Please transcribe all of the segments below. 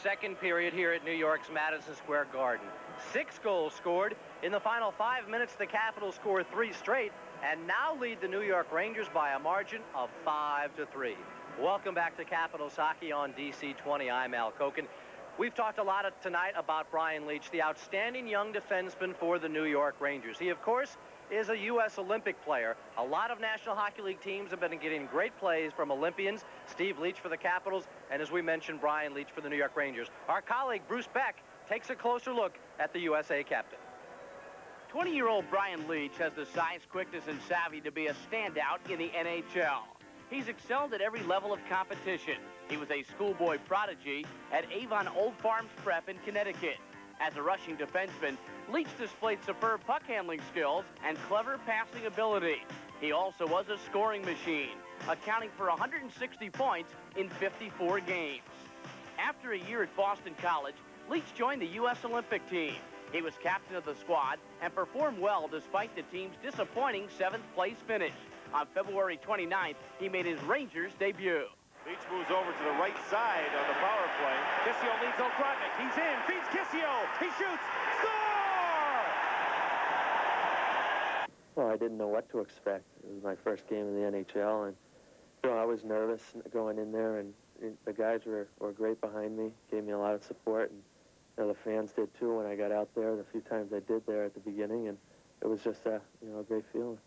second period here at New York's Madison Square Garden. 6 goals scored. In the final 5 minutes, the Capitals score 3 straight and now lead the New York Rangers by a margin of 5-3. Welcome back to Capitals Hockey on DC 20. I'm Al Koken. We've talked a lot tonight about Brian Leetch, the outstanding young defenseman for the New York Rangers. He, of course, is a U.S. Olympic player. A lot of National Hockey League teams have been getting great plays from Olympians. Steve Leetch for the Capitals, and as we mentioned, Brian Leetch for the New York Rangers. Our colleague Bruce Beck takes a closer look at the USA captain. 20-year-old Brian Leetch has the size, quickness, and savvy to be a standout in the NHL. He's excelled at every level of competition. He was a schoolboy prodigy at Avon Old Farms Prep in Connecticut. As a rushing defenseman, Leetch displayed superb puck handling skills and clever passing ability. He also was a scoring machine, accounting for 160 points in 54 games. After a year at Boston College, Leetch joined the U.S. Olympic team. He was captain of the squad and performed well despite the team's disappointing 7th-place finish. On February 29th, he made his Rangers debut. Leetch moves over to the right side on the power play. Kissio leads Okratnik. He's in. Feeds Kissio. He shoots. Score! Well, I didn't know what to expect. It was my first game in the NHL, and I was nervous going in there, and the guys were great behind me, gave me a lot of support, and the fans did too when I got out there, the few times I did there at the beginning, and it was just a great feeling.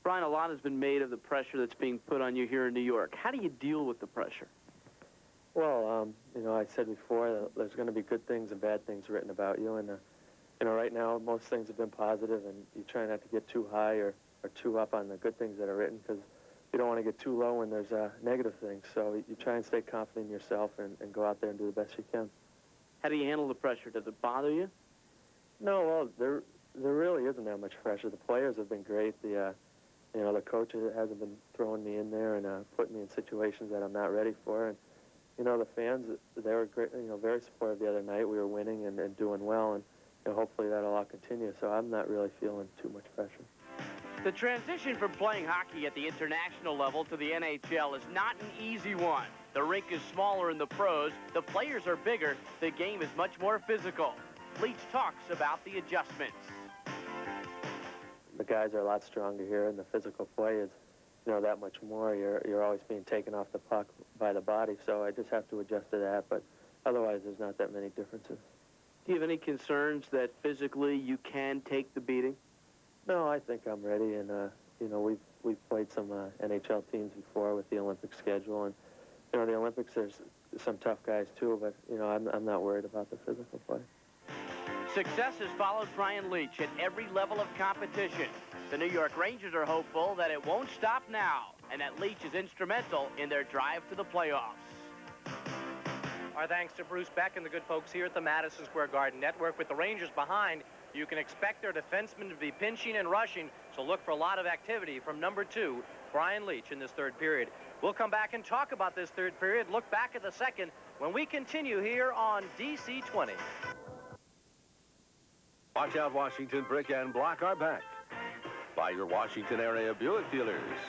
Brian, a lot has been made of the pressure that's being put on you here in New York. How do you deal with the pressure? Well, I said before that there's going to be good things and bad things written about you, and right now most things have been positive, and you try not to get too high or too up on the good things that are written, because you don't want to get too low when there's negative things. So you try and stay confident in yourself and go out there and do the best you can. How do you handle the pressure? Does it bother you? No, well, there really isn't that much pressure. The players have been great. The coach hasn't been throwing me in there and putting me in situations that I'm not ready for. And, the fans, they were great, very supportive the other night. We were winning and doing well, and hopefully that'll all continue. So I'm not really feeling too much pressure. The transition from playing hockey at the international level to the NHL is not an easy one. The rink is smaller in the pros, the players are bigger, the game is much more physical. Leetch talks about the adjustments. The guys are a lot stronger here, and the physical play is, that much more. You're always being taken off the puck by the body, so I just have to adjust to that, but otherwise there's not that many differences. Do you have any concerns that physically you can take the beating? No, I think I'm ready, and, we've played some NHL teams before with the Olympic schedule, and, the Olympics, there's some tough guys too, but, I'm not worried about the physical play. Success has followed Brian Leetch at every level of competition. The New York Rangers are hopeful that it won't stop now, and that Leetch is instrumental in their drive to the playoffs. Our thanks to Bruce Beck and the good folks here at the Madison Square Garden Network. With the Rangers behind, you can expect their defensemen to be pinching and rushing, so look for a lot of activity from number 2, Brian Leetch, in this third period. We'll come back and talk about this third period, look back at the second, when we continue here on DC 20. Watch Out Washington Brick and Block are back. By your Washington area Buick dealers.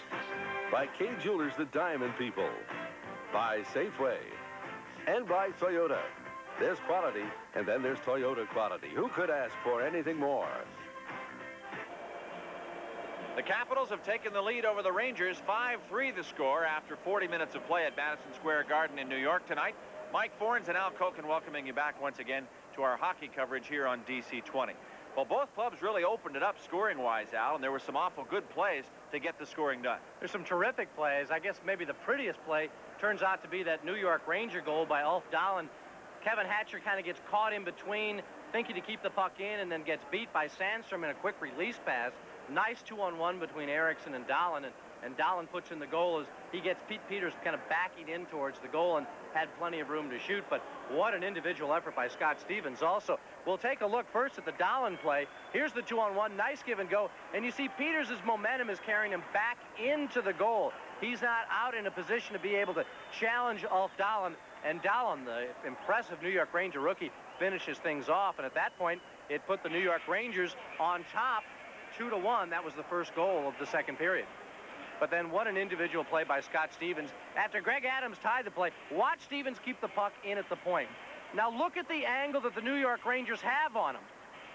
By K Jewelers, the Diamond People. By Safeway. And by Toyota. There's quality, and then there's Toyota quality. Who could ask for anything more? The Capitals have taken the lead over the Rangers. 5-3 the score after 40 minutes of play at Madison Square Garden in New York tonight. Mike Fornes and Al Koken welcoming you back once again to our hockey coverage here on DC 20. Well, both clubs really opened it up scoring-wise, Al, and there were some awful good plays to get the scoring done. There's some terrific plays. I guess maybe the prettiest play turns out to be that New York Ranger goal by Ulf Dahlen. Kevin Hatcher kind of gets caught in between, thinking to keep the puck in, and then gets beat by Sandstrom in a quick release pass. Nice 2-on-1 between Eriksson and Dahlen, and Dahlen puts in the goal as he gets Pete Peters kind of backing in towards the goal and had plenty of room to shoot. But what an individual effort by Scott Stevens also. We'll take a look first at the Dahlen play. Here's the 2-on-1, nice give and go, and you see Peters' momentum is carrying him back into the goal. He's not out in a position to be able to challenge Ulf Dahlen, and Dahlen, the impressive New York Ranger rookie, finishes things off, and at that point it put the New York Rangers on top 2-1. That was the first goal of the second period. But then what an individual play by Scott Stevens. After Greg Adams tied the play, watch Stevens keep the puck in at the point. Now look at the angle that the New York Rangers have on him.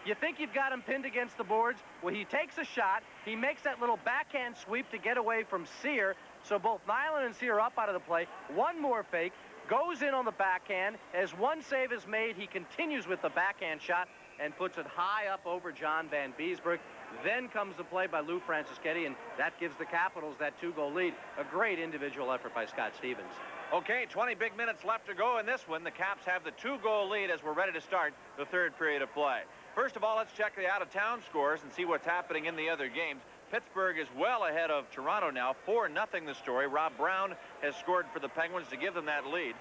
You think you've got him pinned against the boards? Well, he takes a shot. He makes that little backhand sweep to get away from Sear. So both Nyland and Sear up out of the play. One more fake. Goes in on the backhand. As one save is made, he continues with the backhand shot and puts it high up over John Van Beesbroek. Then comes the play by Lou Francischetti, and that gives the Capitals that 2-goal lead. A great individual effort by Scott Stevens. Okay, 20 big minutes left to go in this one. The Caps have the 2-goal lead as we're ready to start the third period of play. First of all, let's check the out-of-town scores and see what's happening in the other games. Pittsburgh is well ahead of Toronto now, 4-0 the story. Rob Brown has scored for the Penguins to give them that lead.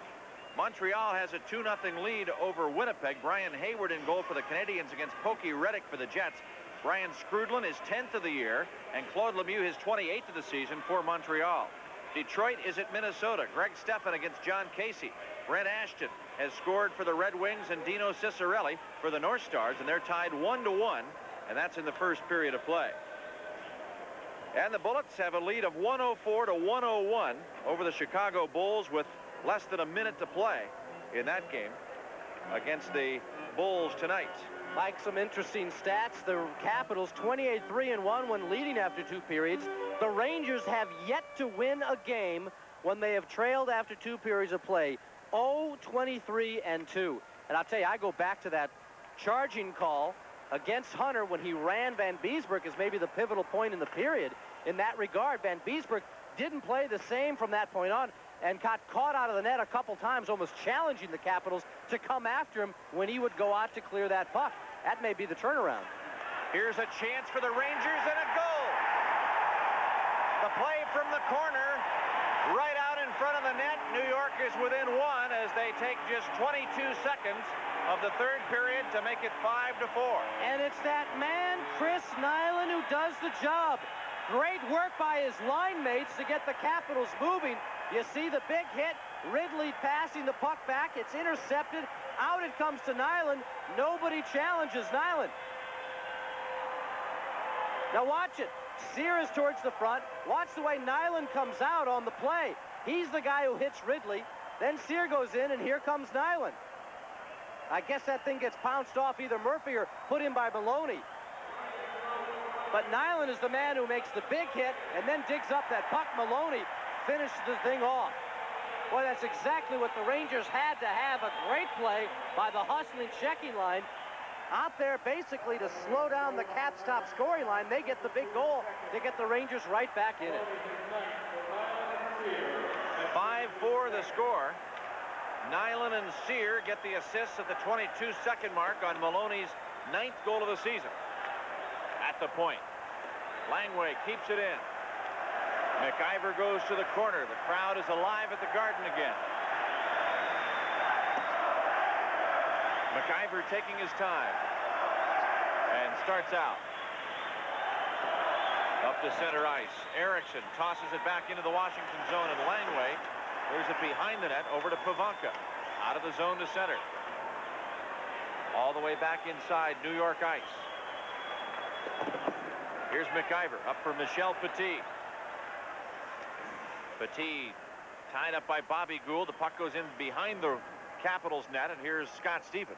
Montreal has a 2-0 lead over Winnipeg. Brian Hayward in goal for the Canadiens against Pokey Reddick for the Jets. Brian Skrudlin is 10th of the year, and Claude Lemieux his 28th of the season for Montreal. Detroit is at Minnesota. Greg Stephan against John Casey. Brent Ashton has scored for the Red Wings and Dino Ciccarelli for the North Stars, and they're tied 1-1, and that's in the first period of play. And the Bullets have a lead of 104-101 over the Chicago Bulls with less than a minute to play in that game against the Bulls tonight. Like some interesting stats, the Capitals 28-3-1 when leading after 2 periods. The Rangers have yet to win a game when they have trailed after 2 periods of play. 0-23-2. And I'll tell you, I go back to that charging call against Hunter when he ran Van Beesbroek as maybe the pivotal point in the period. In that regard, Van Beesbroek didn't play the same from that point on and got caught out of the net a couple times, almost challenging the Capitals to come after him when he would go out to clear that puck. That may be the turnaround. Here's a chance for the Rangers and a goal. The play from the corner, right out in front of the net. New York is within 1 as they take just 22 seconds of the third period to make it 5-4. And it's that man, Chris Nyland, who does the job. Great work by his line mates to get the Capitals moving. You see the big hit, Ridley passing the puck back. It's intercepted. Out it comes to Nyland. Nobody challenges Nyland. Now watch it. Sear is towards the front. Watch the way Nyland comes out on the play. He's the guy who hits Ridley. Then Sear goes in, and here comes Nyland. I guess that thing gets pounced off either Murphy or put in by Maloney. But Nyland is the man who makes the big hit and then digs up that puck. Maloney finishes the thing off. Boy, that's exactly what the Rangers had to have. A great play by the hustling checking line. Out there basically to slow down the Caps' top scoring line. They get the big goal to get the Rangers right back in it. 5-4 the score. Nyland and Sear get the assists at the 22-second mark on Maloney's 9th goal of the season. At the point, Langway keeps it in. McIver goes to the corner. The crowd is alive at the Garden again. McIver taking his time and starts out. Up to center ice. Erickson tosses it back into the Washington zone, and Langway clears it behind the net over to Pavanka. Out of the zone to center. All the way back inside New York ice. Here's McIver up for Michel Petit. Petit tied up by Bobby Gould. The puck goes in behind the Capitals net, and here's Scott Stevens.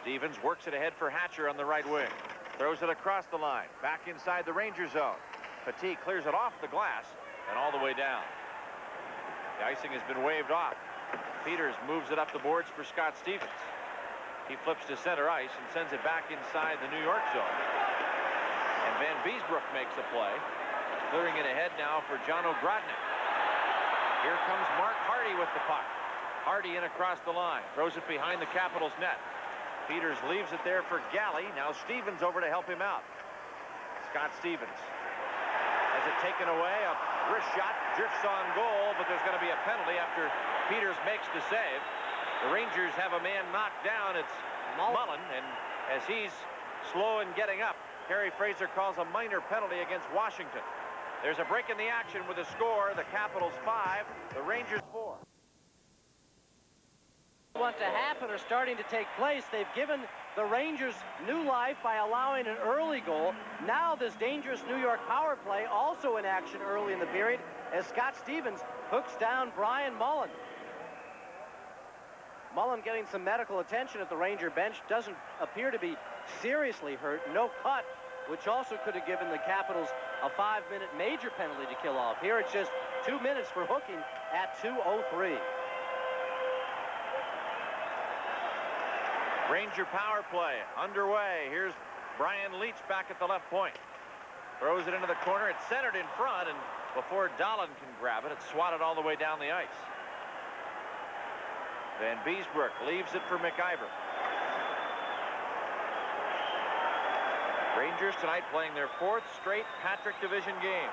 Stevens works it ahead for Hatcher on the right wing. Throws it across the line. Back inside the Ranger zone. Petit clears it off the glass and all the way down. The icing has been waved off. Peters moves it up the boards for Scott Stevens. He flips to center ice and sends it back inside the New York zone. And Van Beesbroek makes a play. Clearing it ahead now for John Ogrodnik. Here comes Mark Hardy with the puck. Hardy in across the line. Throws it behind the Capitals net. Peters leaves it there for Galley. Now Stevens over to help him out. Scott Stevens has it taken away. A wrist shot drifts on goal, but there's going to be a penalty after Peters makes the save. The Rangers have a man knocked down. It's Mullen, and as he's slow in getting up, Kerry Fraser calls a minor penalty against Washington. There's a break in the action with a score. The Capitals 5, the Rangers 4. Want to happen are starting to take place. They've given the Rangers new life by allowing an early goal. Now this dangerous New York power play also in action early in the period as Scott Stevens hooks down Brian Mullen. Mullen getting some medical attention at the Ranger bench. Doesn't appear to be seriously hurt. No cut, which also could have given the Capitals a 5-minute major penalty to kill off. Here it's just 2 minutes for hooking at 2:03. Ranger power play underway. Here's Brian Leach back at the left point. Throws it into the corner. It's centered in front, and before Dahlin can grab it, it's swatted all the way down the ice. Van Beesbrook leaves it for McIver. Rangers tonight playing their 4th straight Patrick Division game.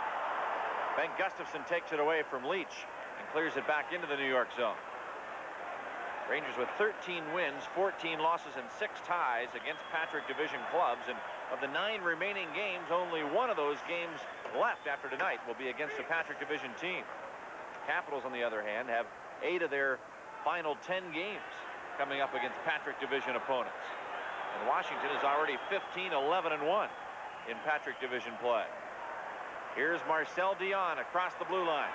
Ben Gustafson takes it away from Leach and clears it back into the New York zone. Rangers with 13 wins, 14 losses, and 6 ties against Patrick Division clubs. And of the 9 remaining games, only one of those games left after tonight will be against a Patrick Division team. Capitals, on the other hand, have 8 of their final 10 games coming up against Patrick Division opponents. And Washington is already 15-11-1 in Patrick Division play. Here's Marcel Dion across the blue line.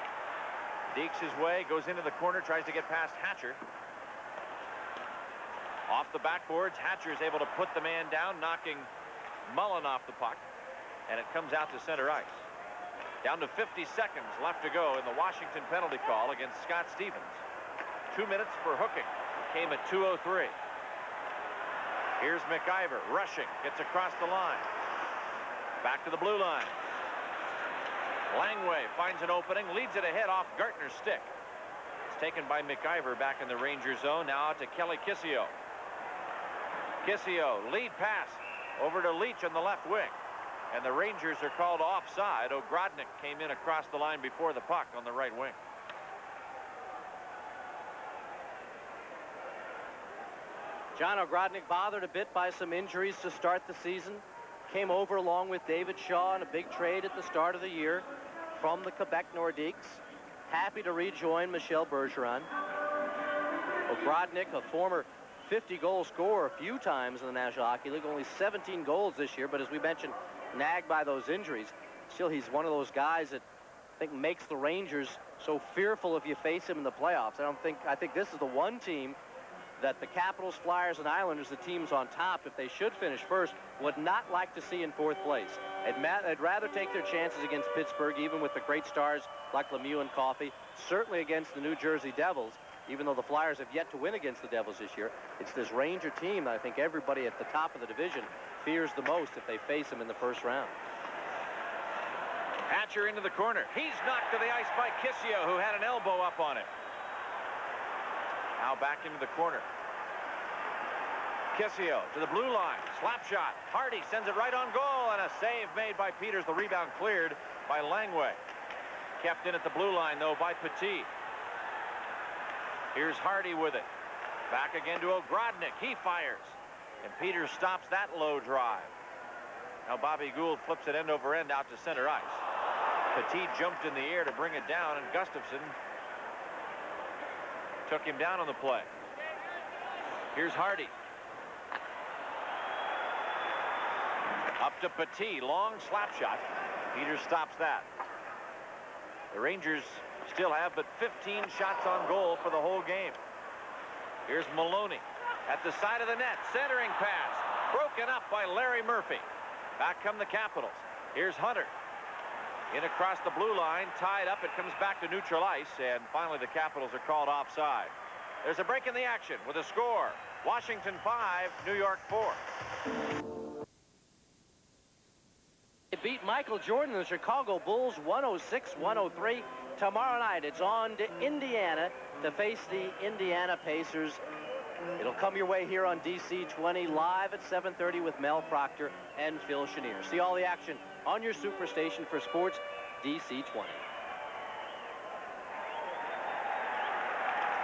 Dekes his way, goes into the corner, tries to get past Hatcher. Off the backboards, Hatcher is able to put the man down, knocking Mullen off the puck, and it comes out to center ice. Down to 50 seconds left to go in the Washington penalty call against Scott Stevens. 2 minutes for hooking. Came at 2:03. Here's McIver rushing, gets across the line. Back to the blue line. Langway finds an opening, leads it ahead off Gartner's stick. It's taken by McIver back in the Ranger zone. Now to Kelly Kissio. Kissio, lead pass over to Leach on the left wing. And the Rangers are called offside. Ogrodnik came in across the line before the puck on the right wing. John Ogrodnik bothered a bit by some injuries to start the season. Came over along with David Shaw in a big trade at the start of the year from the Quebec Nordiques. Happy to rejoin Michel Bergeron. Ogrodnik, a former 50-goal scorer a few times in the National Hockey League, only 17 goals this year, but as we mentioned, nagged by those injuries. Still, he's one of those guys that I think makes the Rangers so fearful if you face him in the playoffs. I think this is the one team that the Capitals, Flyers, and Islanders, the teams on top, if they should finish first, would not like to see in 4th place. They'd rather take their chances against Pittsburgh, even with the great stars like Lemieux and Coffey, certainly against the New Jersey Devils, even though the Flyers have yet to win against the Devils this year. It's this Ranger team that I think everybody at the top of the division fears the most if they face them in the first round. Hatcher into the corner. He's knocked to the ice by Kissio, who had an elbow up on him. Now back into the corner. Kissio to the blue line. Slap shot. Hardy sends it right on goal, and a save made by Peters. The rebound cleared by Langway. Kept in at the blue line, though, by Petit. Here's Hardy with it. Back again to Ogrodnik. He fires. And Peters stops that low drive. Now Bobby Gould flips it end over end out to center ice. Petit jumped in the air to bring it down, and Gustafson took him down on the play. Here's Hardy. Up to Petit. Long slap shot. Peters stops that. The Rangers still have but 15 shots on goal for the whole game. Here's Maloney at the side of the net. Centering pass. Broken up by Larry Murphy. Back come the Capitals. Here's Hunter. In across the blue line. Tied up. It comes back to neutral ice. And finally the Capitals are called offside. There's a break in the action with a score. Washington 5, New York 4. It beat Michael Jordan and the Chicago Bulls 106-103. Tomorrow night, it's on to Indiana to face the Indiana Pacers. It'll come your way here on DC 20 live at 7:30 with Mel Proctor and Phil Chenier. See all the action on your superstation for sports, DC 20.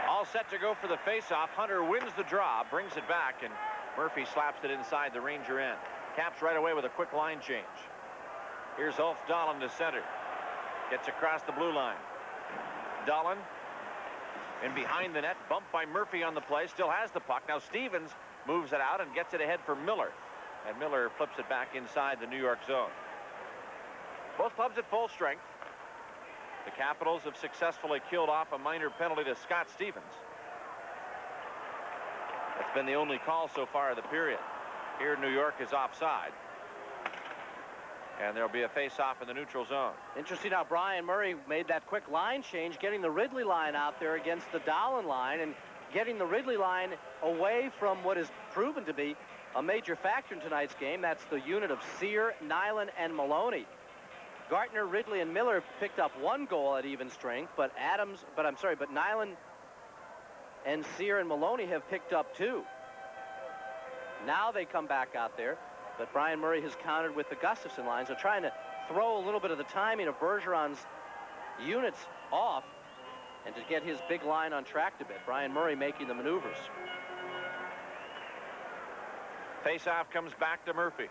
All set to go for the faceoff. Hunter wins the draw, brings it back, and Murphy slaps it inside the Ranger end. Caps right away with a quick line change. Here's Ulf Dahlin to center. Gets across the blue line. Dahlin in behind the net, bumped by Murphy on the play, still has the puck. Now Stevens moves it out and gets it ahead for Miller. And Miller flips it back inside the New York zone. Both clubs at full strength. The Capitals have successfully killed off a minor penalty to Scott Stevens. That's been the only call so far of the period. Here, New York is offside. And there'll be a face-off in the neutral zone. Interesting how Brian Murray made that quick line change, getting the Ridley line out there against the Dahlen line and getting the Ridley line away from what is proven to be a major factor in tonight's game. That's the unit of Sear, Nyland, and Maloney. Gartner, Ridley, and Miller picked up 1 goal at even strength, but Nyland and Sear and Maloney have picked up 2. Now they come back out there. But Brian Murray has countered with the Gustafson line, so trying to throw a little bit of the timing of Bergeron's units off and to get his big line on track a bit. Brian Murray making the maneuvers. Face-off comes back to Murphy.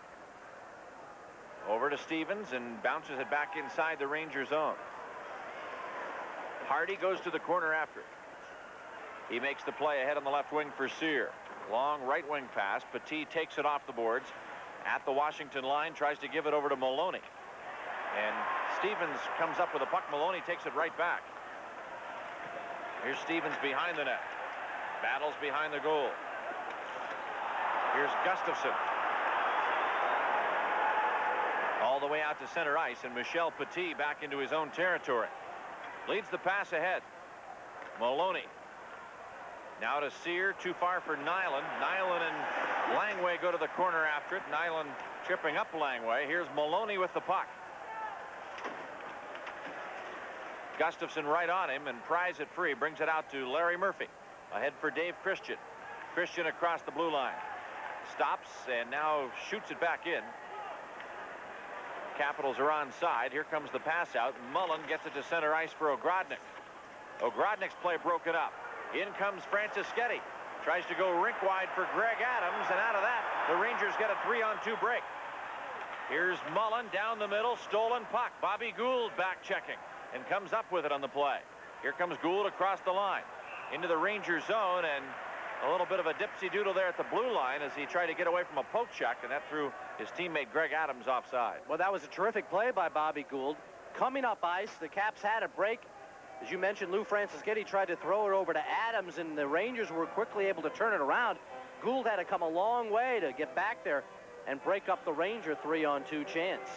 Over to Stevens and bounces it back inside the Ranger zone. Hardy goes to the corner after it. He makes the play ahead on the left wing for Sear. Long right wing pass. Petit takes it off the boards. At the Washington line, tries to give it over to Maloney. And Stevens comes up with a puck. Maloney takes it right back. Here's Stevens behind the net. Battles behind the goal. Here's Gustafson. All the way out to center ice, and Michel Petit back into his own territory. Leads the pass ahead. Maloney. Now to Sear, too far for Nyland. Nyland and Langway go to the corner after it. Nyland tripping up Langway. Here's Maloney with the puck. Gustafson right on him and pries it free. Brings it out to Larry Murphy. Ahead for Dave Christian. Christian across the blue line. Stops and now shoots it back in. Capitals are onside. Here comes the pass out. Mullen gets it to center ice for Ogrodnik. Ogrodnik's play broken up. In comes Franceschetti. Tries to go rink wide for Greg Adams, and out of that, the Rangers get a 3-on-2 break. Here's Mullen down the middle, stolen puck. Bobby Gould back checking and comes up with it on the play. Here comes Gould across the line into the Ranger zone, and a little bit of a dipsy-doodle there at the blue line as he tried to get away from a poke check, and that threw his teammate Greg Adams offside. Well, that was a terrific play by Bobby Gould. Coming up ice, the Caps had a break. As you mentioned, Lou Franceschetti tried to throw it over to Adams, and the Rangers were quickly able to turn it around. Gould had to come a long way to get back there and break up the Ranger 3-on-2 chance.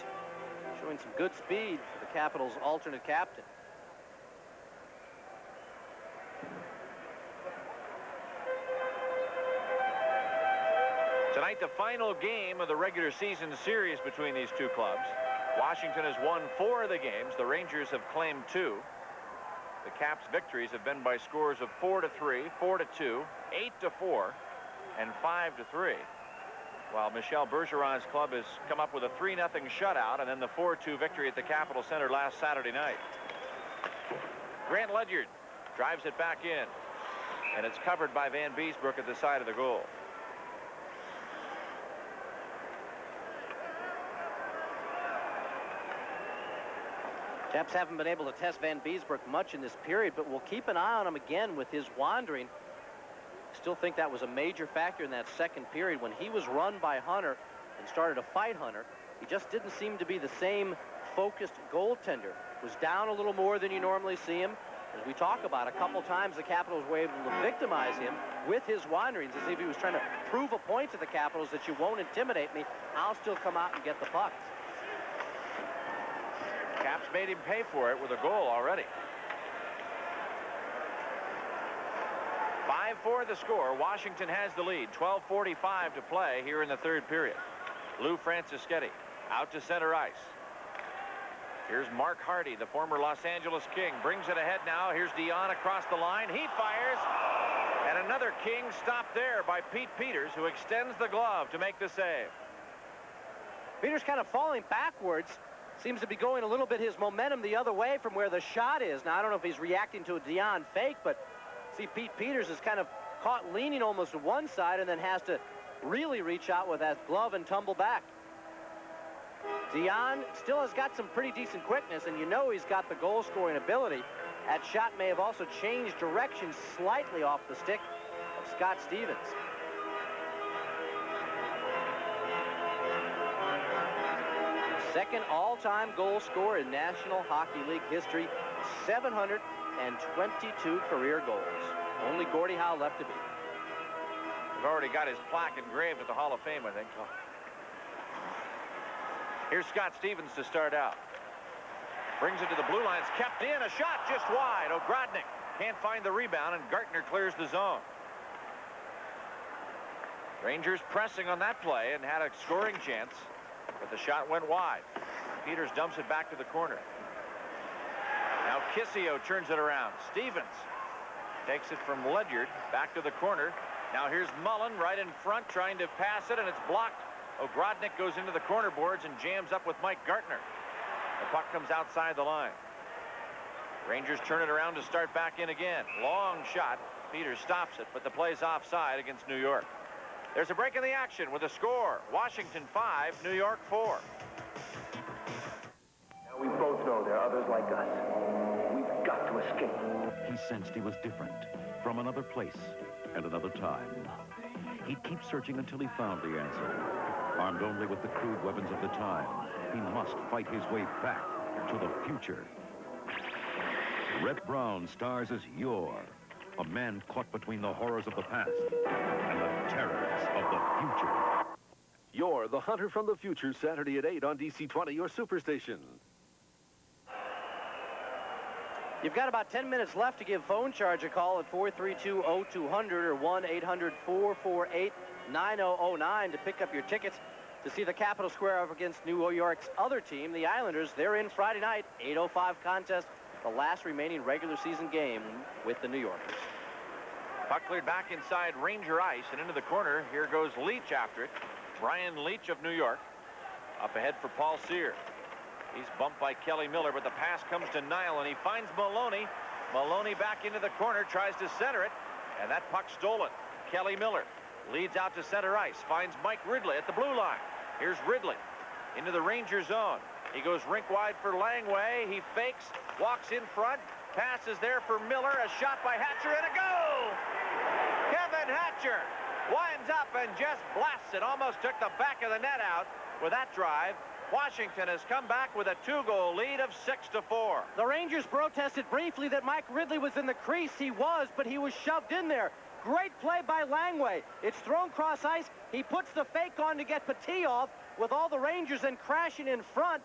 Showing some good speed for the Capitals' alternate captain. Tonight, the final game of the regular season series between these two clubs. Washington has won 4 of the games. The Rangers have claimed 2. The Caps' victories have been by scores of 4-3, 4-2, 8-4, and 5-3. While Michel Bergeron's club has come up with a 3-0 shutout and then the 4-2 victory at the Capitol Center last Saturday night. Grant Ledyard drives it back in, and it's covered by Van Beesbrook at the side of the goal. Caps haven't been able to test Van Beesbrook much in this period, but we'll keep an eye on him again with his wandering. Still think that was a major factor in that second period when he was run by Hunter and started to fight Hunter. He just didn't seem to be the same focused goaltender. Was down a little more than you normally see him. As we talk about, a couple times the Capitals were able to victimize him with his wanderings, as if he was trying to prove a point to the Capitals that you won't intimidate me. I'll still come out and get the pucks. Caps made him pay for it with a goal already. 5-4 the score. Washington has the lead. 12:45 to play here in the third period. Lou Franceschetti out to center ice. Here's Mark Hardy, the former Los Angeles King. Brings it ahead now. Here's Dion across the line. He fires. And another King stopped there by Pete Peters, who extends the glove to make the save. Peters kind of falling backwards. Seems to be going a little bit his momentum the other way from where the shot is. Now, I don't know if he's reacting to a Dion fake, but see, Pete Peters is kind of caught leaning almost to one side and then has to really reach out with that glove and tumble back. Dion still has got some pretty decent quickness, and you know he's got the goal-scoring ability. That shot may have also changed direction slightly off the stick of Scott Stevens. Second all-time goal scorer in National Hockey League history, 722 career goals. Only Gordie Howe left to beat. He's already got his plaque engraved at the Hall of Fame, I think. Here's Scott Stevens to start out. Brings it to the blue line. It's kept in. A shot just wide. Ogrodnik can't find the rebound, and Gartner clears the zone. Rangers pressing on that play and had a scoring chance, but the shot went wide. Peters dumps it back to the corner. Now Kissio turns it around. Stevens takes it from Ledyard back to the corner. Now here's Mullen right in front trying to pass it, and it's blocked. Ogrodnik goes into the corner boards and jams up with Mike Gartner. The puck comes outside the line. Rangers turn it around to start back in again. Long shot. Peters stops it, but the play's offside against New York. There's a break in the action with a score. Washington 5, New York 4. Now we both know there are others like us. We've got to escape. He sensed he was different, from another place and another time. He'd keep searching until he found the answer. Armed only with the crude weapons of the time, he must fight his way back to the future. Rhett Brown stars as Yor, a man caught between the horrors of the past and the terrors of the future. Yor, the Hunter from the Future, Saturday at 8 on DC-20, your superstation. You've got about 10 minutes left to give Phone Charge a call at 432-0200 or 1-800-448-9009 to pick up your tickets to see the Capitol Square up against New York's other team, the Islanders. They're in Friday night, 8:05 contest, the last remaining regular season game with the New Yorkers. Puck cleared back inside Ranger ice and into the corner. Here goes Leach after it. Brian Leach of New York. Up ahead for Paul Cyr. He's bumped by Kelly Miller, but the pass comes to Nile, and he finds Maloney. Maloney back into the corner, tries to center it, and that puck stolen. Kelly Miller leads out to center ice, finds Mike Ridley at the blue line. Here's Ridley into the Ranger zone. He goes rink wide for Langway. He fakes, walks in front, passes there for Miller. A shot by Hatcher and a goal! Kevin Hatcher winds up and just blasts it. Almost took the back of the net out with that drive. Washington has come back with a 2-goal lead of 6-4. The Rangers protested briefly that Mike Ridley was in the crease. He was, but he was shoved in there. Great play by Langway. It's thrown cross ice. He puts the fake on to get Petit off with all the Rangers then crashing in front.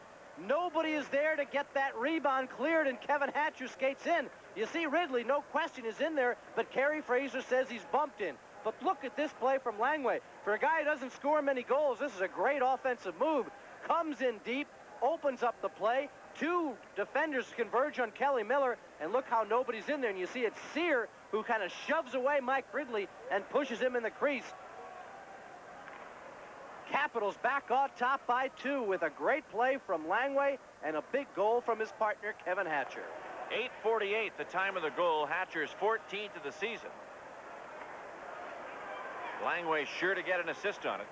Nobody is there to get that rebound cleared, and Kevin Hatcher skates in. You see Ridley, no question, is in there, but Kerry Fraser says he's bumped in. But look at this play from Langway. For a guy who doesn't score many goals, this is a great offensive move. Comes in deep, opens up the play. Two defenders converge on Kelly Miller, and look how nobody's in there. And you see it's Cyr who kind of shoves away Mike Ridley and pushes him in the crease. Capitals back on top by 2 with a great play from Langway and a big goal from his partner, Kevin Hatcher. 8:48, the time of the goal. Hatcher's 14th of the season. Langway sure to get an assist on it.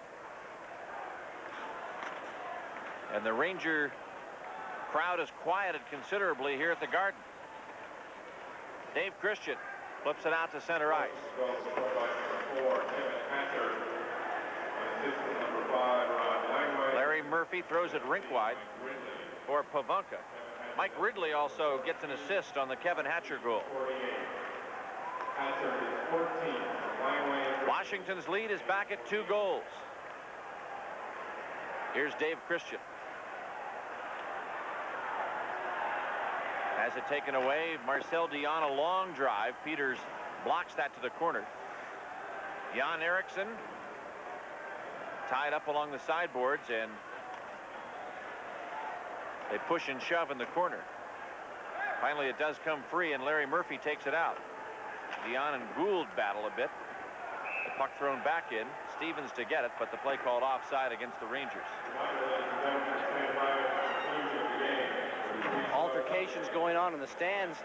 And the Ranger crowd is quieted considerably here at the Garden. Dave Christian flips it out to center ice. Larry Murphy throws it rink wide for Pavonka. Mike Ridley also gets an assist on the Kevin Hatcher goal. Washington's lead is back at 2 goals. Here's Dave Christian. Has it taken away. Marcel Dion, a long drive. Peters blocks that to the corner. Jan Eriksson tied up along the sideboards, and they push and shove in the corner. Finally, it does come free, and Larry Murphy takes it out. Dion and Gould battle a bit. The puck thrown back in. Stevens to get it, but the play called offside against the Rangers. Altercations going on in the stands.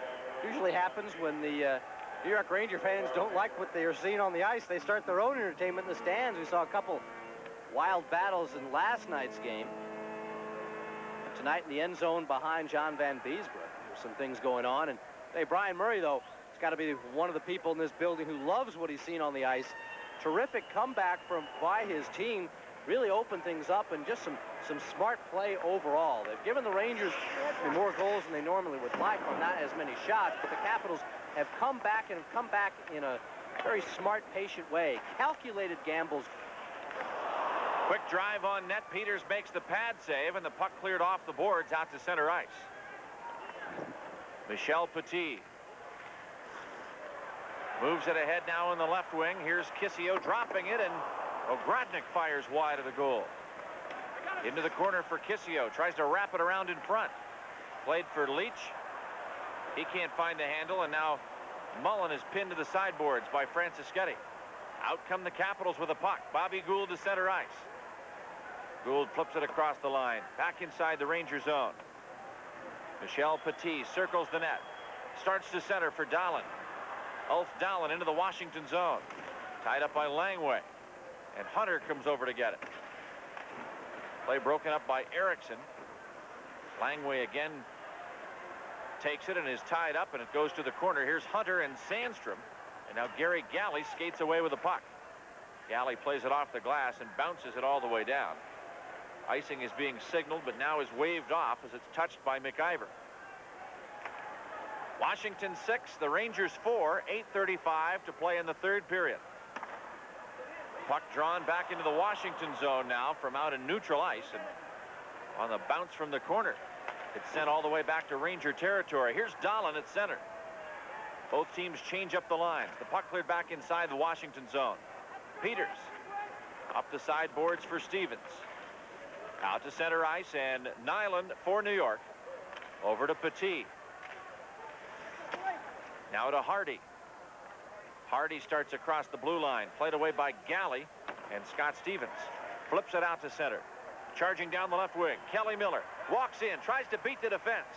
Usually happens when the New York Ranger fans don't like what they are seeing on the ice. They start their own entertainment in the stands. We saw a couple wild battles in last night's game. And tonight in the end zone behind John Van Beesbrook. There's some things going on. And hey, Brian Murray, though, has got to be one of the people in this building who loves what he's seen on the ice. Terrific comeback by his team. Really opened things up, and just some smart play overall. They've given the Rangers more goals than they normally would like on not as many shots, but the Capitals have come back in a Very smart, patient way. Calculated gambles. Quick drive on net. Peters makes the pad save, and the puck cleared off the boards out to center ice. Michel Petit moves it ahead now in the left wing. Here's Kissio dropping it, and Ogrodnik fires wide of the goal. Into the corner for Kissio. Tries to wrap it around in front. Played for Leach. He can't find the handle, and now Mullen is pinned to the sideboards by Francischetti. Out come the Capitals with a puck. Bobby Gould to center ice. Gould flips it across the line. Back inside the Ranger zone. Michel Petit circles the net. Starts to center for Dahlin. Ulf Dahlin into the Washington zone. Tied up by Langway. And Hunter comes over to get it. Play broken up by Erickson. Langway again takes it and is tied up, and it goes to the corner. Here's Hunter and Sandstrom. And now Gary Galley skates away with the puck. Galley plays it off the glass and bounces it all the way down. Icing is being signaled, but now is waved off as it's touched by McIver. Washington 6, the Rangers 4, 8:35 to play in the third period. Puck drawn back into the Washington zone now from out in neutral ice, and on the bounce from the corner, it's sent all the way back to Ranger territory. Here's Dahlin at center. Both teams change up the lines. The puck cleared back inside the Washington zone. Peters up the sideboards for Stevens. Out to center ice, and Nyland for New York. Over to Petit. Now to Hardy. Hardy starts across the blue line. Played away by Galley, and Scott Stevens flips it out to center. Charging down the left wing. Kelly Miller walks in, tries to beat the defense,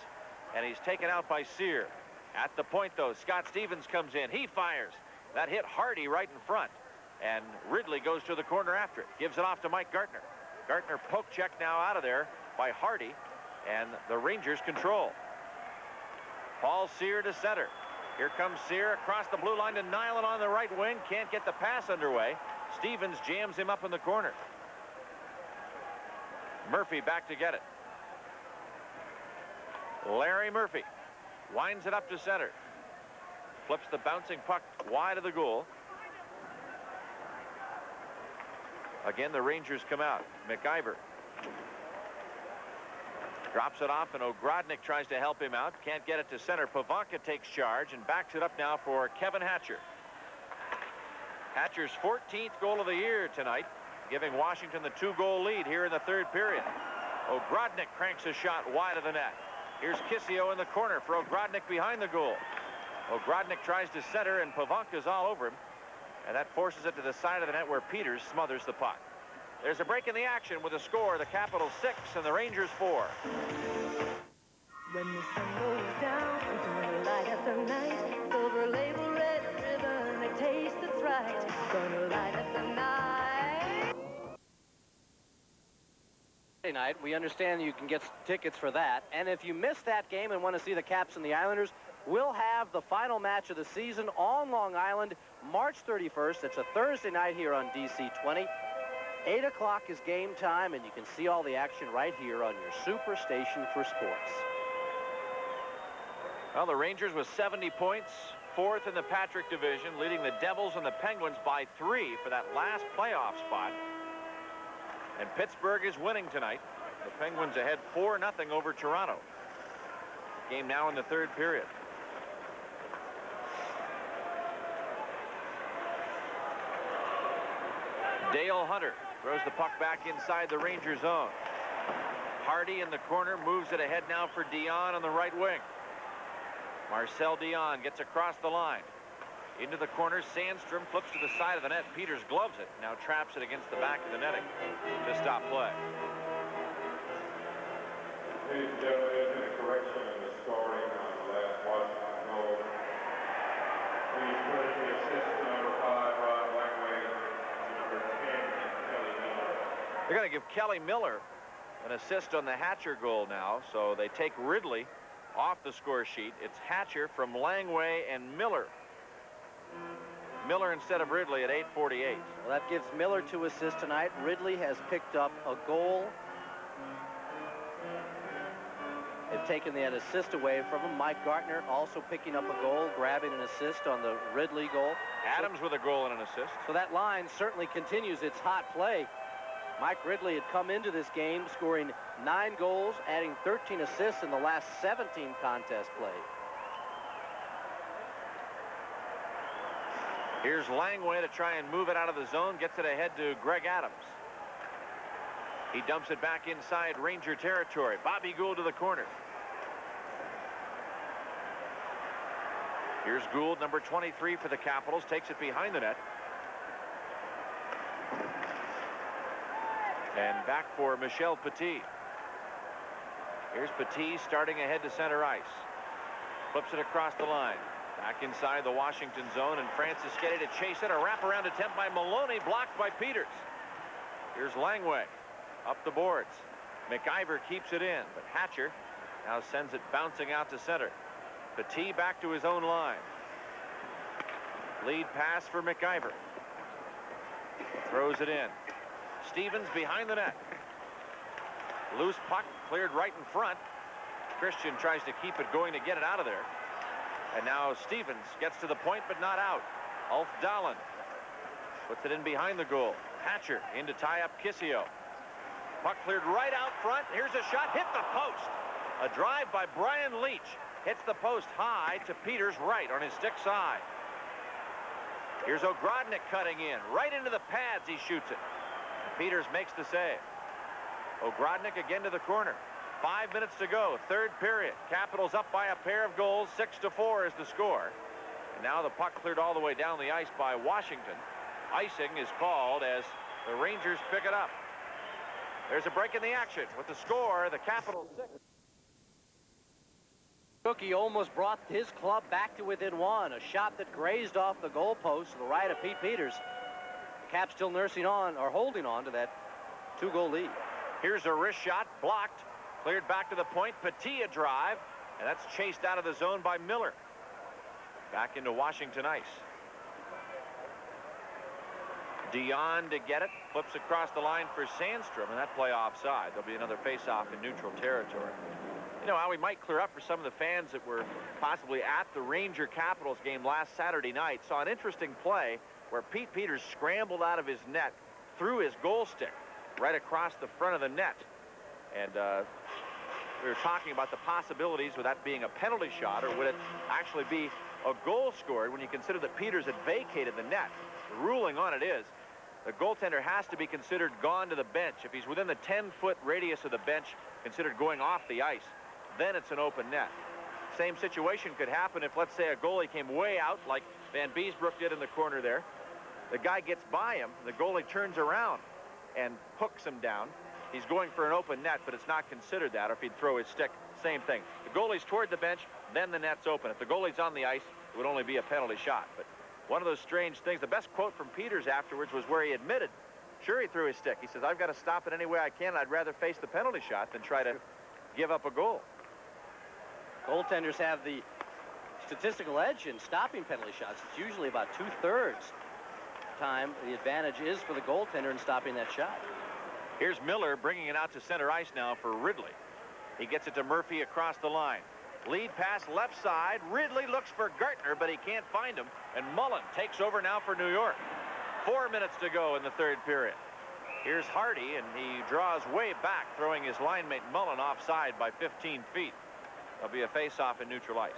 and he's taken out by Sear. At the point, though, Scott Stevens comes in. He fires. That hit Hardy right in front, and Ridley goes to the corner after it. Gives it off to Mike Gartner. Gartner poke check now out of there by Hardy, and the Rangers control. Paul Sear to center. Here comes Sear across the blue line to Nyland on the right wing. Can't get the pass underway. Stevens jams him up in the corner. Murphy back to get it. Larry Murphy winds it up to center. Flips the bouncing puck wide of the goal. Again, the Rangers come out. McIver drops it off, and Ogrodnik tries to help him out. Can't get it to center. Pavanka takes charge and backs it up now for Kevin Hatcher. Hatcher's 14th goal of the year tonight, giving Washington the 2-goal lead here in the third period. Ogrodnik cranks a shot wide of the net. Here's Kissio in the corner for Ogrodnik behind the goal. Ogrodnik tries to center, and Pavanka's all over him, and that forces it to the side of the net where Peters smothers the puck. There's a break in the action with a score. The Capitals 6 and the Rangers 4. When the sun goes down into the light of the night, silver label, red ribbon, a taste that's right, gonna light up the night. Night, we understand you can get tickets for that, and if you missed that game and want to see the Caps and the Islanders, we'll have the final match of the season on Long Island, March 31st. It's a Thursday night here on DC 20. 8 o'clock is game time, and you can see all the action right here on your super station for sports. Well, the Rangers with 70 points, 4th in the Patrick division, leading the Devils and the Penguins by 3 for that last playoff spot. And Pittsburgh is winning tonight. The Penguins ahead 4-0 over Toronto. Game now in the third period. Dale Hunter throws the puck back inside the Ranger zone. Hardy in the corner moves it ahead now for Dion on the right wing. Marcel Dion gets across the line. Into the corner, Sandstrom flips to the side of the net. Peters gloves it, now traps it against the back of the netting to stop play. Ladies and gentlemen, there's been a correction in the scoring on the last Washington goal. Please credit the assist to number 5, Rod Langway, number 10, Kelly Miller. They're going to give Kelly Miller an assist on the Hatcher goal now, so they take Ridley off the score sheet. It's Hatcher from Langway and Miller. Miller instead of Ridley at 8:48. Well, that gives Miller 2 assists tonight. Ridley has picked up a goal. If have taken that assist away from him. Mike Gartner also picking up a goal, grabbing an assist on the Ridley goal. Adams with a goal and an assist. So that line certainly continues its hot play. Mike Ridley had come into this game scoring 9 goals, adding 13 assists in the last 17 contest played. Here's Langway to try and move it out of the zone, gets it ahead to Greg Adams. He dumps it back inside Ranger territory. Bobby Gould to the corner. Here's Gould, number 23 for the Capitals, takes it behind the net. And back for Michel Petit. Here's Petit starting ahead to center ice. Flips it across the line. Back inside the Washington zone, and Francis Getty to chase it. A wraparound attempt by Maloney, blocked by Peters. Here's Langway up the boards. McIver keeps it in, but Hatcher now sends it bouncing out to center. Petit back to his own line. Lead pass for McIver. Throws it in. Stevens behind the net. Loose puck cleared right in front. Christian tries to keep it going to get it out of there. And now Stevens gets to the point but not out. Ulf Dahlen puts it in behind the goal. Hatcher in to tie up Kissio. Puck cleared right out front. Here's a shot, hit the post. A drive by Brian Leach. Hits the post high to Peters right on his stick side. Here's Ogrodnik cutting in. Right into the pads he shoots it. Peters makes the save. Ogrodnik again to the corner. 5 minutes to go, third period. Capitals up by a pair of goals. 6-4 is the score. And now the puck cleared all the way down the ice by Washington. Icing is called as the Rangers pick it up. There's a break in the action with the score, the Capitals 6. Cookie almost brought his club back to within 1. A shot that grazed off the goalpost to the right of Pete Peters. The Caps still nursing on, or holding on to that 2-goal lead. Here's a wrist shot, blocked. Cleared back to the point. Petit a drive, and that's chased out of the zone by Miller. Back into Washington ice. Dion to get it. Flips across the line for Sandstrom, and that play offside. There'll be another face-off in neutral territory. You know how we might clear up for some of the fans that were possibly at the Ranger Capitals game last Saturday night. Saw an interesting play where Pete Peters scrambled out of his net, threw his goal stick right across the front of the net. And we were talking about the possibilities with that being a penalty shot, or would it actually be a goal scored when you consider that Peters had vacated the net. The ruling on it is the goaltender has to be considered gone to the bench. If he's within the 10-foot radius of the bench, considered going off the ice, then it's an open net. Same situation could happen if, let's say, a goalie came way out like Van Beesbrook did in the corner there. The guy gets by him, the goalie turns around and hooks him down. He's going for an open net, but it's not considered that. Or if he'd throw his stick, same thing. The goalie's toward the bench, then the net's open. If the goalie's on the ice, it would only be a penalty shot. But one of those strange things, the best quote from Peters afterwards was where he admitted, sure, he threw his stick. He says, I've got to stop it any way I can. I'd rather face the penalty shot than try to give up a goal. Goaltenders have the statistical edge in stopping penalty shots. It's usually about 2/3 time. The advantage is for the goaltender in stopping that shot. Here's Miller bringing it out to center ice now for Ridley. He gets it to Murphy across the line. Lead pass left side. Ridley looks for Gartner, but he can't find him. And Mullen takes over now for New York. 4 minutes to go in the third period. Here's Hardy, and he draws way back, throwing his line mate Mullen offside by 15 feet. There'll be a face-off in neutral ice.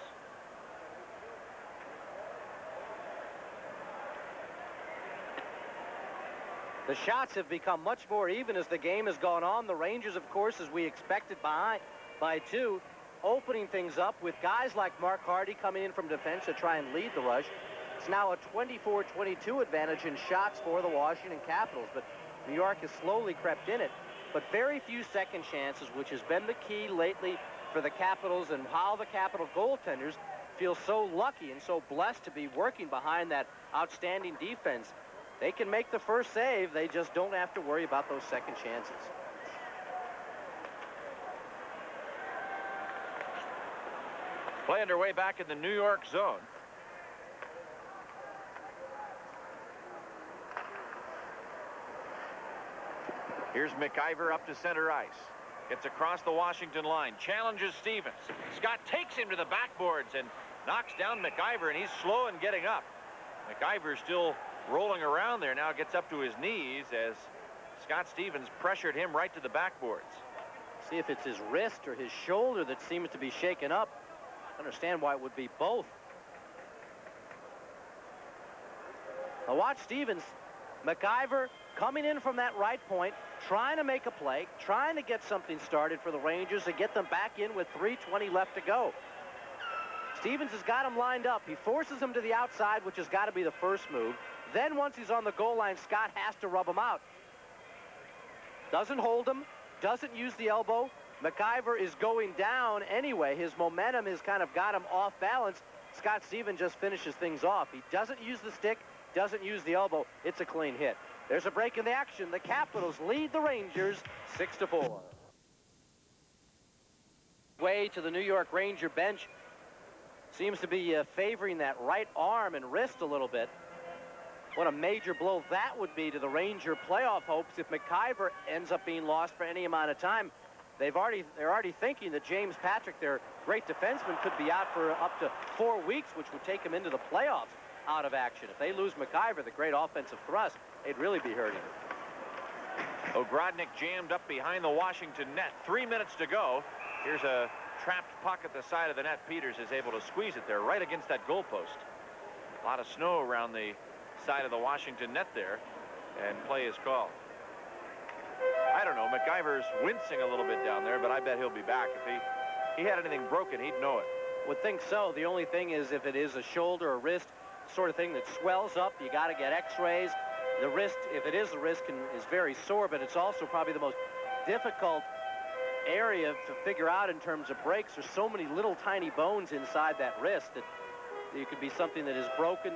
The shots have become much more even as the game has gone on. The Rangers, of course, as we expected, behind by 2, opening things up with guys like Mark Hardy coming in from defense to try and lead the rush. It's now a 24-22 advantage in shots for the Washington Capitals, but New York has slowly crept in it. But very few second chances, which has been the key lately for the Capitals, and how the Capital goaltenders feel so lucky and so blessed to be working behind that outstanding defense. They can make the first save. They just don't have to worry about those second chances. Play underway back in the New York zone. Here's McIver up to center ice. Gets across the Washington line, challenges Stevens. Scott takes him to the backboards and knocks down McIver, and he's slow in getting up. McIver still rolling around there, now gets up to his knees as Scott Stevens pressured him right to the backboards. See if it's his wrist or his shoulder that seems to be shaken up. Understand why it would be both. Now watch Stevens. McIver coming in from that right point, trying to make a play, trying to get something started for the Rangers and get them back in with 3:20 left to go. Stevens has got him lined up. He forces him to the outside, which has got to be the first move. Then once he's on the goal line, Scott has to rub him out. Doesn't hold him, doesn't use the elbow. McIver is going down anyway. His momentum has kind of got him off balance. Scott Stevens just finishes things off. He doesn't use the stick, doesn't use the elbow. It's a clean hit. There's a break in the action. The Capitals lead the Rangers 6-4. Way to the New York Ranger bench. Seems to be favoring that right arm and wrist a little bit. What a major blow that would be to the Ranger playoff hopes if McIver ends up being lost for any amount of time. They're already thinking that James Patrick, their great defenseman, could be out for up to 4 weeks, which would take him into the playoffs out of action. If they lose McIver, the great offensive thrust, they'd really be hurting. Ogrodnik jammed up behind the Washington net. 3 minutes to go. Here's a trapped puck at the side of the net. Peters is able to squeeze it there right against that goalpost. A lot of snow around the side of the Washington net there, and play is called. I don't know, McIver's wincing a little bit down there, but I bet he'll be back. If he had anything broken, he'd know it. Would think so. The only thing is if it is a shoulder or wrist sort of thing that swells up, you got to get x-rays. The wrist, if it is the wrist, is very sore, but it's also probably the most difficult area to figure out in terms of breaks. There's so many little tiny bones inside that wrist that it could be something that is broken,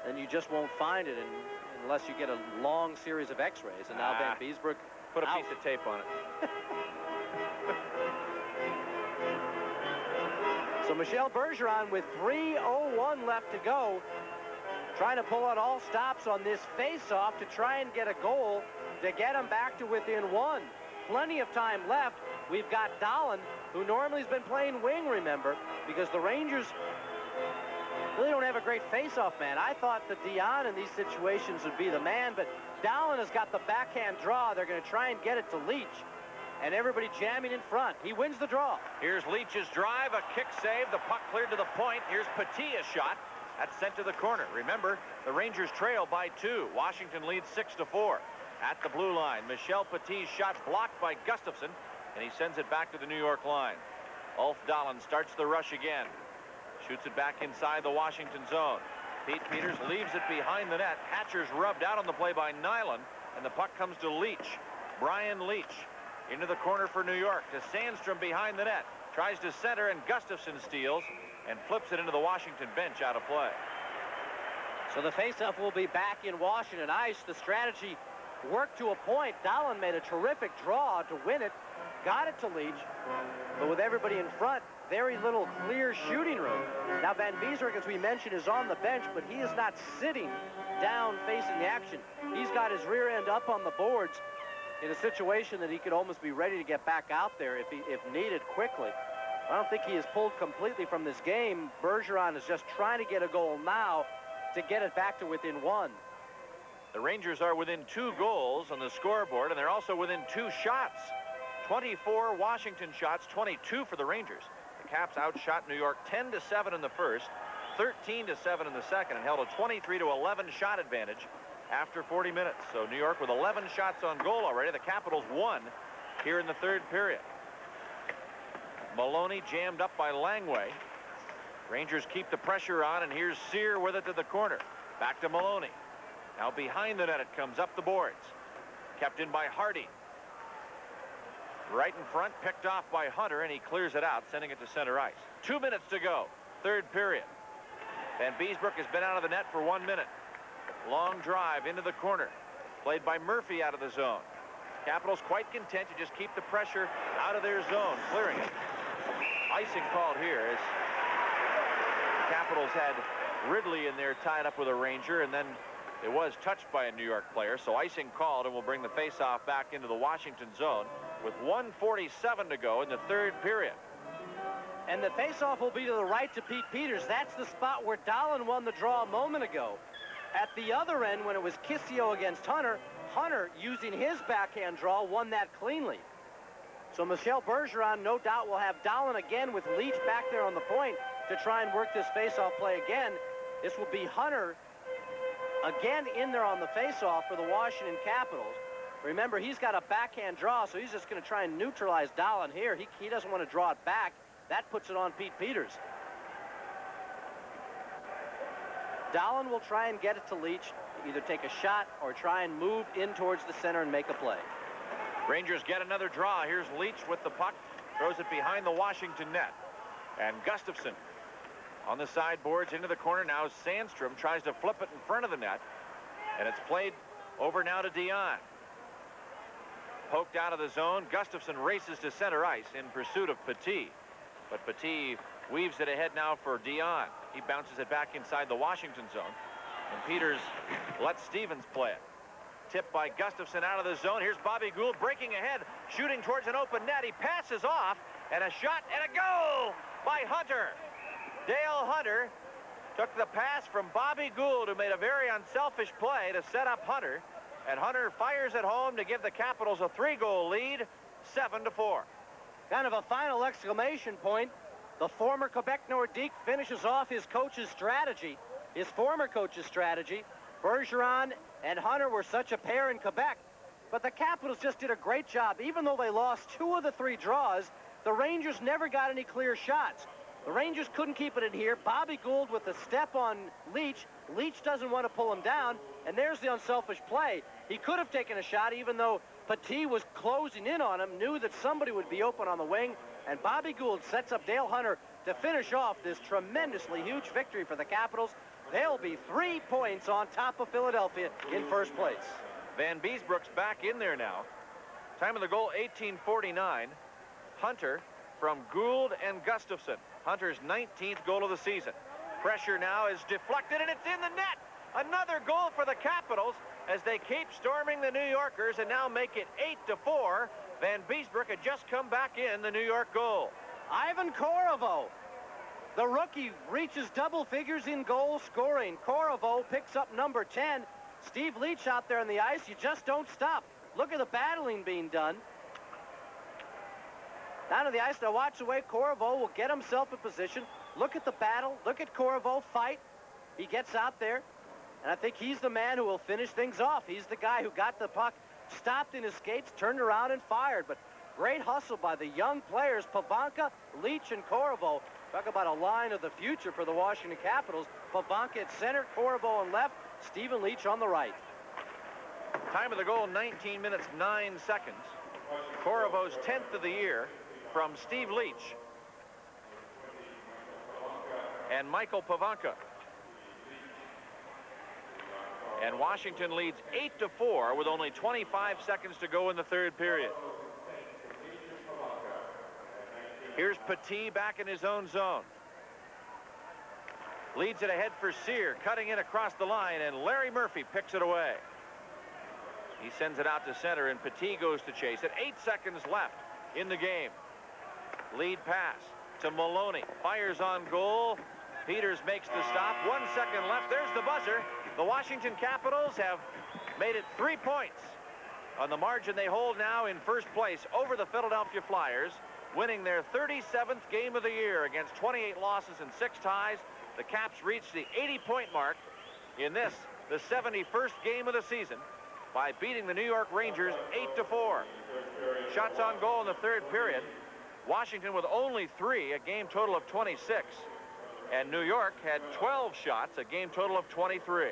and you just won't find it unless you get a long series of x-rays. And now Van Beesbroek put a piece of tape on it. So Michel Bergeron with 3:01 left to go, trying to pull out all stops on this face-off to try and get a goal to get him back to within one. Plenty of time left. We've got Dahlin, who normally has been playing wing, remember, because the Rangers really don't have a great face-off man. I thought that Dion in these situations would be the man, but Dahlin has got the backhand draw. They're going to try and get it to Leach, and everybody jamming in front. He wins the draw. Here's Leach's drive, a kick save. The puck cleared to the point. Here's Petit's shot. That's sent to the corner. Remember, the Rangers trail by 2. Washington leads 6-4. At the blue line, Michel Petit's shot blocked by Gustafsson, and he sends it back to the New York line. Ulf Dahlin starts the rush again. Shoots it back inside the Washington zone. Pete Peters leaves it behind the net. Hatcher's rubbed out on the play by Nyland, and the puck comes to Leach. Brian Leach into the corner for New York to Sandstrom behind the net. Tries to center, and Gustafsson steals and flips it into the Washington bench out of play. So the faceoff will be back in Washington ice. The strategy worked to a point. Dahlin made a terrific draw to win it. Got it to Leach, but with everybody in front, very little clear shooting room. Now Van Beesbroek, as we mentioned, is on the bench, but he is not sitting down facing the action. He's got his rear end up on the boards in a situation that he could almost be ready to get back out there if needed quickly. I don't think he is pulled completely from this game. Bergeron is just trying to get a goal now to get it back to within 1. The Rangers are within 2 goals on the scoreboard, and they're also within 2 shots. 24 Washington shots, 22 for the Rangers. The Caps outshot New York 10-7 in the first, 13-7 in the second, and held a 23-11 shot advantage after 40 minutes. So New York with 11 shots on goal already. The Capitals won here in the third period. Maloney jammed up by Langway. Rangers keep the pressure on, and here's Sear with it to the corner. Back to Maloney. Now behind the net it comes up the boards. Kept in by Hardy. Right in front, picked off by Hunter, and he clears it out, sending it to center ice. 2 minutes to go, third period. Van Beesbroek has been out of the net for 1 minute. Long drive into the corner, played by Murphy out of the zone. Capitals quite content to just keep the pressure out of their zone, clearing it. Icing called here as the Capitals had Ridley in there tied up with a Ranger, and then It was touched by a New York player, so icing called, and will bring the faceoff back into the Washington zone with 1:47 to go in the third period. And the faceoff will be to the right to Pete Peters. That's the spot where Dahlin won the draw a moment ago. At the other end, when it was Kissio against Hunter, Hunter, using his backhand draw, won that cleanly. So Michel Bergeron, no doubt, will have Dahlin again with Leach back there on the point to try and work this faceoff play again. This will be Hunter again in there on the faceoff for the Washington Capitals. Remember, he's got a backhand draw, so he's just going to try and neutralize Dahlin here. He doesn't want to draw it back. That puts it on Pete Peters. Dahlin will try and get it to Leach, either take a shot or try and move in towards the center and make a play. Rangers get another draw. Here's Leach with the puck. Throws it behind the Washington net. And Gustafsson on the sideboards into the corner. Now Sandstrom tries to flip it in front of the net. And it's played over now to Dion. Poked out of the zone. Gustafsson races to center ice in pursuit of Petit. But Petit weaves it ahead now for Dion. He bounces it back inside the Washington zone. And Peters lets Stevens play it. Tipped by Gustafsson out of the zone. Here's Bobby Gould breaking ahead, shooting towards an open net. He passes off, and a shot and a goal by Hunter. Dale Hunter took the pass from Bobby Gould, who made a very unselfish play to set up Hunter. And Hunter fires it home to give the Capitals a 3-goal lead, 7-4. Kind of a final exclamation point. The former Quebec Nordique finishes off his coach's strategy, his former coach's strategy. Bergeron and Hunter were such a pair in Quebec, but the Capitals just did a great job. Even though they lost 2 of the 3 draws, the Rangers never got any clear shots. The Rangers couldn't keep it in here. Bobby Gould with the step on Leach. Leach doesn't want to pull him down, and there's the unselfish play. He could have taken a shot, even though Petit was closing in on him, knew that somebody would be open on the wing, and Bobby Gould sets up Dale Hunter to finish off this tremendously huge victory for the Capitals. They'll be 3 points on top of Philadelphia in first place. Van Beesbrook's back in there now. Time of the goal, 18:49. Hunter from Gould and Gustafsson. Hunter's 19th goal of the season. Pressure now is deflected, and it's in the net. Another goal for the Capitals as they keep storming the New Yorkers and now make it 8-4. Van Beesbrook had just come back in the New York goal. Ivan Korovo, the rookie, reaches double figures in goal scoring. Korovo picks up number 10. Steve Leach out there on the ice. You just don't stop. Look at the battling being done. Down to the ice. Now watch the way Korovo will get himself in position. Look at the battle. Look at Korovo fight. He gets out there. And I think he's the man who will finish things off. He's the guy who got the puck stopped in his skates, turned around and fired. But great hustle by the young players, Pavanka, Leach, and Korovo. Talk about a line of the future for the Washington Capitals. Pavanka at center, Korovo on left, Stephen Leach on the right. Time of the goal, 19 minutes, 9 seconds. Korovo's 10th of the year from Steve Leach and Michael Pavanka. And Washington leads 8-4 with only 25 seconds to go in the third period. Here's Petit back in his own zone. Leads it ahead for Sear, cutting in across the line, and Larry Murphy picks it away. He sends it out to center, and Petit goes to chase it. 8 seconds left in the game. Lead pass to Maloney. Fires on goal. Peters makes the stop. 1 second left. There's the buzzer. The Washington Capitals have made it 3 points. On the margin, they hold now in first place over the Philadelphia Flyers, winning their 37th game of the year against 28 losses and 6 ties. The Caps reached the 80-point mark in this, the 71st game of the season, by beating the New York Rangers 8-4. Shots on goal in the third period. Washington with only 3, a game total of 26. And New York had 12 shots, a game total of 23.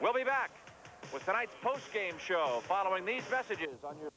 We'll be back with tonight's post-game show following these messages on your...